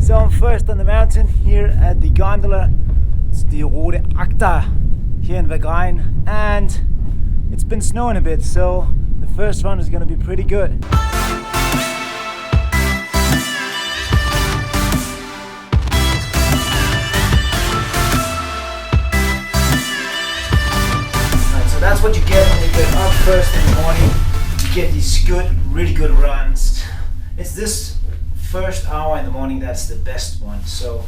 So I'm first on the mountain here at the gondola. It's the Rote Akta here in Makholm, and it's been snowing a bit, so the first run is going to be pretty good. So that's what you get when you get up first in the morning. You get these really good runs. It's this first hour in the morning that's the best one. So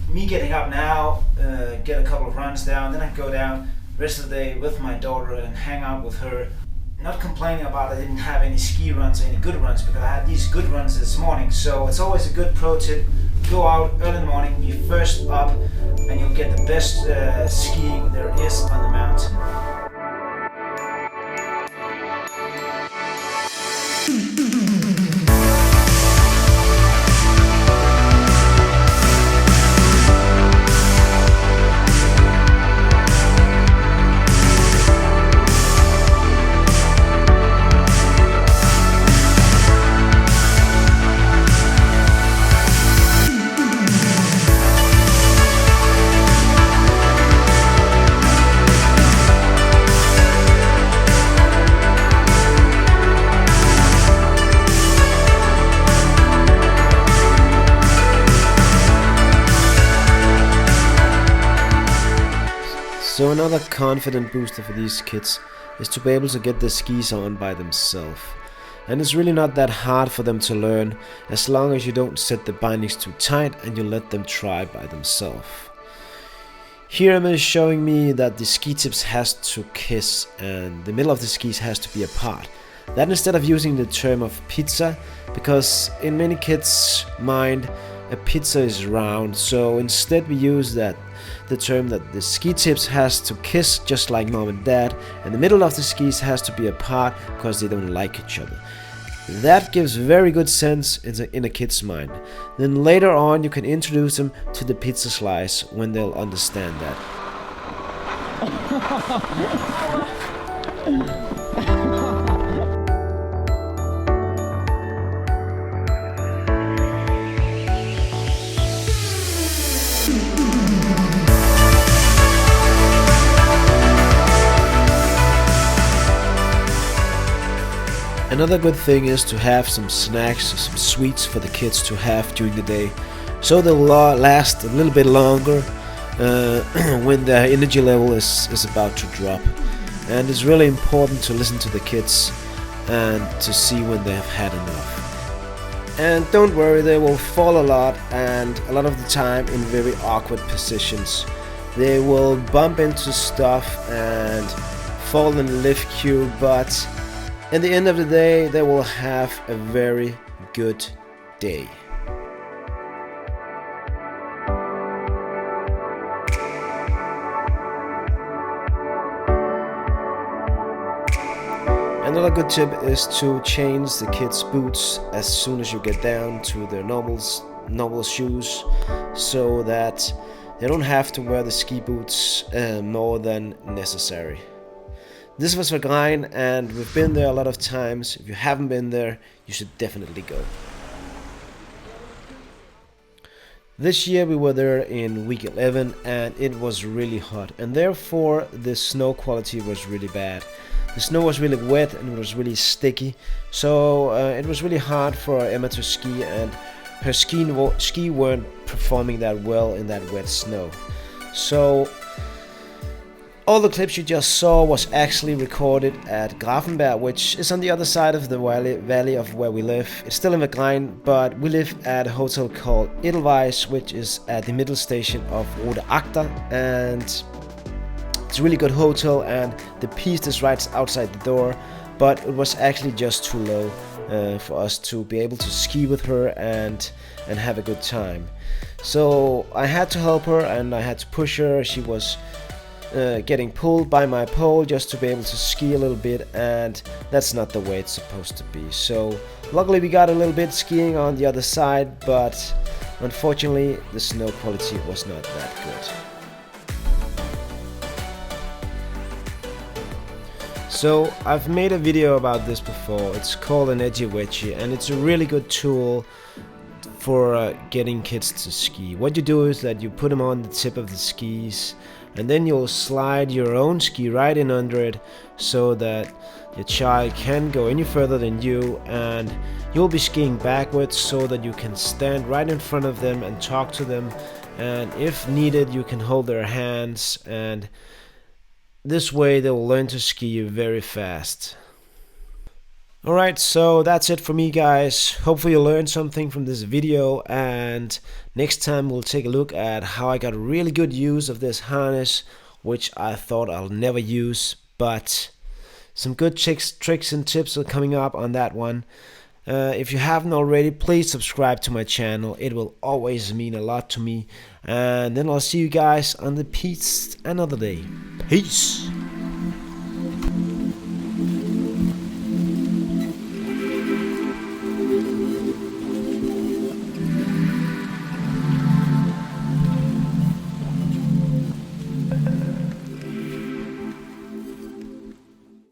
me getting up now, get a couple of runs down, then I go down the rest of the day with my daughter and hang out with her. Not complaining about I didn't have any ski runs or any good runs, because I had these good runs this morning. So it's always a good pro tip. Go out early in the morning, be first up, and you'll get the best skiing there is on the mountain. So another confident booster for these kids is to be able to get the skis on by themselves. And it's really not that hard for them to learn, as long as you don't set the bindings too tight and you let them try by themselves. Here Emma is showing me that the ski tips has to kiss and the middle of the skis has to be apart. That instead of using the term of pizza, because in many kids' mind a pizza is round, so instead we use the term that the ski tips has to kiss just like mom and dad, and the middle of the skis has to be apart because they don't like each other. That gives very good sense in a kid's mind. Then later on you can introduce them to the pizza slice when they'll understand that. Another good thing is to have some snacks, some sweets for the kids to have during the day, so they'll last a little bit longer when their energy level is about to drop. And it's really important to listen to the kids and to see when they have had enough. And don't worry, they will fall a lot, and a lot of the time in very awkward positions. They will bump into stuff and fall in the lift queue, but at the end of the day, they will have a very good day. Another good tip is to change the kids' boots as soon as you get down to their normal shoes, so that they don't have to wear the ski boots more than necessary. This was Makholm, and we've been there a lot of times. If you haven't been there, you should definitely go. This year we were there in week 11 and it was really hot, and therefore the snow quality was really bad. The snow was really wet and it was really sticky, so it was really hard for Emma to ski, and her ski weren't performing that well in that wet snow. So all the clips you just saw was actually recorded at Grafenberg, which is on the other side of the valley of where we live. It's still in Makholm, but we live at a hotel called Edelweiss, which is at the middle station of Rote Akta, and it's a really good hotel, and the piste is right outside the door, but it was actually just too low for us to be able to ski with her and have a good time. So I had to help her and I had to push her. She was getting pulled by my pole just to be able to ski a little bit, and that's not the way it's supposed to be. So luckily we got a little bit skiing on the other side, but unfortunately the snow quality was not that good. So I've made a video about this before. It's called an edgy wedgie, and it's a really good tool for getting kids to ski. What you do is that you put them on the tip of the skis, and then you'll slide your own ski right in under it so that your child can't go any further than you, and you'll be skiing backwards so that you can stand right in front of them and talk to them, and if needed you can hold their hands, and this way they'll learn to ski very fast. Alright, so that's it for me, guys. Hopefully you learned something from this video, and next time we'll take a look at how I got really good use of this harness, which I thought I'll never use, but some good tricks and tips are coming up on that one. If you haven't already, please subscribe to my channel. It will always mean a lot to me. And then I'll see you guys on the piste another day. Peace!